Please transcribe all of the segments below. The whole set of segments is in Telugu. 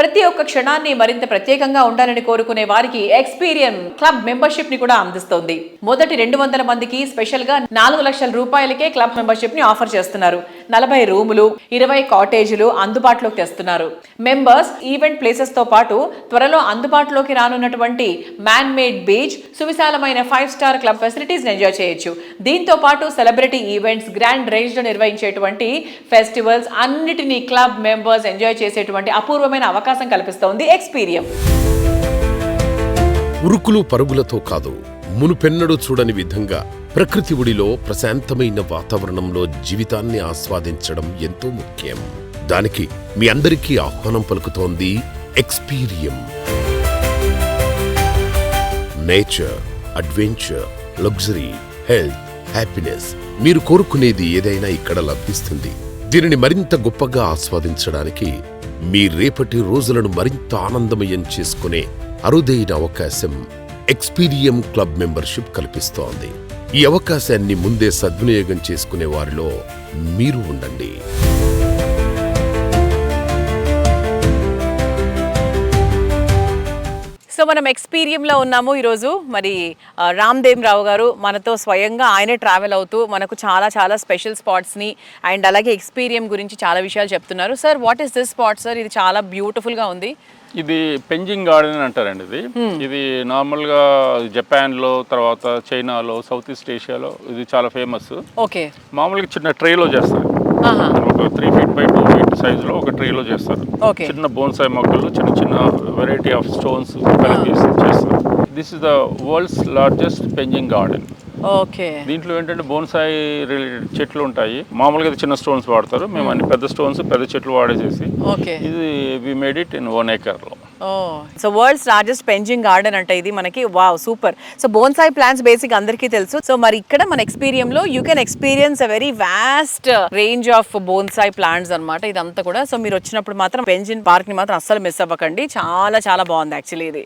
ప్రతి ఒక్క క్షణాన్ని మరింత ప్రత్యేకంగా ఉండాలని కోరుకునే వారికి ఎక్స్పీరియన్ క్లబ్ మెంబర్షిప్ ని కూడా అందిస్తోంది. మొదటి 200 మందికి స్పెషల్ గా 4 లక్షల రూపాయలకే క్లబ్ మెంబర్షిప్ ని ఆఫర్ చేస్తున్నారు. 40 రూములు, 20 కాటేజీలు అందుబాటులోకి తెస్తున్నారు. మెంబర్స్ ఈవెంట్ ప్లేసెస్ తో పాటు త్వరలో అందుబాటులోకి రానున్నటువంటి మ్యాన్ మేడ్ బీచ్, సువిశాలమైన 5 స్టార్ క్లబ్ ఫెసిలిటీస్ ఎంజాయ్ చేయొచ్చు. దీంతో పాటు సెలబ్రిటీ ఈవెంట్స్, గ్రాండ్ రేంజ్ లో నిర్వహించేటువంటి ఫెస్టివల్స్ అన్నిటినీ క్లబ్ మెంబర్స్ ఎంజాయ్ చేసేటువంటి అపూర్వమైన అవకాశం కల్పిస్తోంది ఎక్స్పీరియం. ఉరుకులు పరుగులతో కాదు, మునుపెన్నడూ చూడని విధంగా ప్రకృతి ఒడిలో ప్రశాంతమైన వాతావరణంలో జీవితాన్ని ఆస్వాదించడం ఎంతో ముఖ్యం. దానికి మీ అందరికీ ఆహ్వానం పలుకుతోంది Experium. Nature, adventure, luxury, health, happiness, మీరు కోరుకునేది ఏదైనా ఇక్కడ లభిస్తుంది. దీనిని మరింత గొప్పగా ఆస్వాదించడానికి, మీ రేపటి రోజులను మరింత ఆనందమయం చేసుకునే అరుదైన అవకాశం ఎక్స్పీరియం క్లబ్ మెంబర్షిప్ కల్పిస్తోంది. ఈ అవకాశాన్ని ముందే సద్వినియోగం చేసుకునే వారిలో మీరు ఉండండి. సో మనం ఎక్స్పీరియంలో ఉన్నాము ఈరోజు. మరి రామ్దేవ్ రావు గారు మనతో స్వయంగా ఆయనే ట్రావెల్ అవుతూ మనకు చాలా చాలా స్పెషల్ స్పాట్స్ని అండ్ అలాగే ఎక్స్పీరియం గురించి చాలా విషయాలు చెప్తున్నారు. Sir, what is this spot sir? ఇది చాలా బ్యూటిఫుల్గా ఉంది. ఇది పెంజింగ్ గార్డెన్ అంటారండి. ఇది నార్మల్గా జపాన్లో, తర్వాత చైనాలో, సౌత్ ఈస్ట్ ఏషియాలో ఇది చాలా ఫేమస్. ఓకే. మామూలుగా చిన్న ట్రేలో చేస్తారు. ఒక 3 feet by 2 feet సైజులో ఒక ట్రేలో చేస్తారు. చిన్న బోన్సాయి మొక్కలు, చిన్న చిన్న వెరైటీ ఆఫ్ స్టోన్స్ కలిపి చేస్తారు. This is the world's largest penjing garden. Okay. దీంట్లో ఏంటంటే బోన్సాయి రిలేటెడ్ చెట్లు ఉంటాయి. మామూలుగా చిన్న స్టోన్స్ వాడతారు, మేము అన్ని పెద్ద స్టోన్స్, పెద్ద చెట్లు వాడేసేసి ఇది we made it in 1 acre లో. So world's largest penjing garden అంటే ఇది మనకి. Wow, super. So bonsai plants basic అందరికీ తెలుసు. సో మరి ఇక్కడ మన ఎక్స్పీరియంలో you can experience a very vast range of bonsai plants అనమాట ఇదంతా కూడా. సో మీరు వచ్చినప్పుడు మాత్రం పెంజిన్ పార్క్ ని మాత్రం అస్సలు మిస్ అవ్వకండి. చాలా చాలా బాగుంది యాక్చువల్లీ ఇది.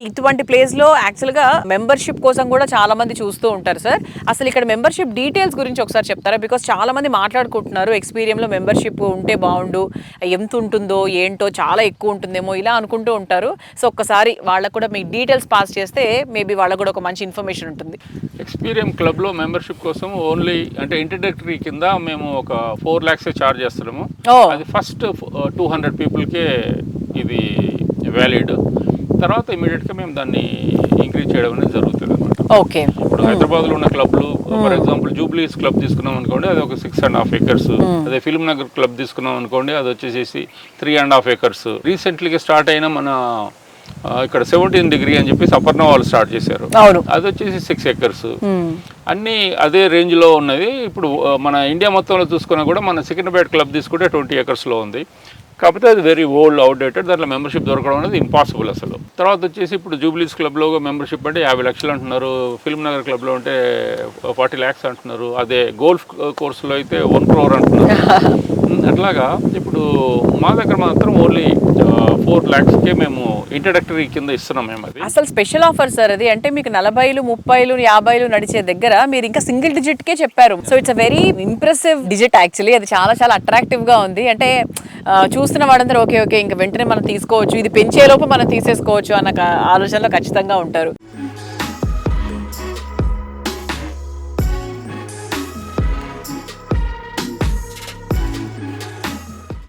ఇటువంటి ప్లేస్ లో యాక్చువల్ గా మెంబర్షిప్ కోసం కూడా చాలా మంది చూస్తూ ఉంటారు సార్. అసలు ఇక్కడ మెంబర్షిప్ డీటెయిల్స్ గురించి ఒకసారి చెప్తారా? బికాస్ చాలా మంది మాట్లాడుకుంటున్నారు ఎక్స్పీరియంలో మెంబర్షిప్ ఉంటే బాగుండు, ఎంత ఉంటుందో ఏంటో, చాలా ఎక్కువ ఉంటుందేమో ఇలా అనుకుంటూ ఉంటారు. సో ఒక్కసారి వాళ్ళకు కూడా మీ డీటెయిల్స్ పాస్ చేస్తే మేబీ వాళ్ళకు కూడా ఒక మంచి ఇన్ఫర్మేషన్ ఉంటుంది. ఎక్స్పీరియం క్లబ్ లో మెంబర్షిప్ కోసం ఓన్లీ అంటే ఇంట్రడక్టరీ కింద మేము ఒక 4 lakhs చార్జ్ చేస్తున్నాము. అది ఫస్ట్ 200 పీపుల్కే ఇది వ్యాలిడ్. తర్వాత ఇమీడియట్గా మేము దాన్ని ఇంక్రీజ్ చేయడం అనేది జరుగుతుంది అనమాట. ఓకే. ఇప్పుడు హైదరాబాద్లో ఉన్న క్లబ్లు, ఫర్ ఎగ్జాంపుల్ జూబ్లీస్ క్లబ్ తీసుకున్నాం అనుకోండి, అది ఒక 6.5 acres. అదే ఫిల్మ్ నగర్ క్లబ్ తీసుకున్నాం అనుకోండి, అది వచ్చేసి 3.5 acres. రీసెంట్లీగా స్టార్ట్ అయిన మన ఇక్కడ 17 degree అని చెప్పేసి అపర్ణ వాళ్ళు స్టార్ట్ చేశారు, అది వచ్చేసి 6 acres. అన్నీ అదే రేంజ్లో ఉన్నది. ఇప్పుడు మన ఇండియా మొత్తంలో చూసుకున్నా కూడా మన సికింద్రాబాద్ క్లబ్ తీసుకుంటే 20 acres ఉంది. కాకపోతే అది వెరీ ఓల్డ్, అవుట్డేటెడ్. దాంట్లో మెంబర్షిప్ దొరకడం అనేది ఇంపాసిబుల్ అసలు. తర్వాత వచ్చేసి ఇప్పుడు జూబ్లీస్ క్లబ్లో మెంబర్షిప్ అంటే 50 లక్షలు అంటున్నారు, ఫిల్మ్ నగర్ క్లబ్లో అంటే 40 lakhs అంటున్నారు, అదే గోల్ఫ్ కోర్సులో అయితే 1 crore అంటున్నారు. అట్లాగా ఇప్పుడు మా దగ్గర మాత్రం ఓన్లీ 4 lakhsకే మేము ఇంట్రడక్టరీ కింద ఇస్తున్నాం మేము. అది అసలు స్పెషల్ ఆఫర్ సార్ అది. అంటే మీకు 40, 30, 50 నడిచే దగ్గర మీరు ఇంకా సింగిల్ డిజిట్కే చెప్పారు. So it's a very impressive digit actually. అది చాలా చాలా అట్రాక్టివ్గా ఉంది. అంటే చూస్తున్న వాడందరూ ఓకే ఇంకా వెంటనే మనం తీసుకోవచ్చు, ఇది పెంచేలోపు మనం తీసేసుకోవచ్చు అన్న ఆలోచనలో ఖచ్చితంగా ఉంటారు.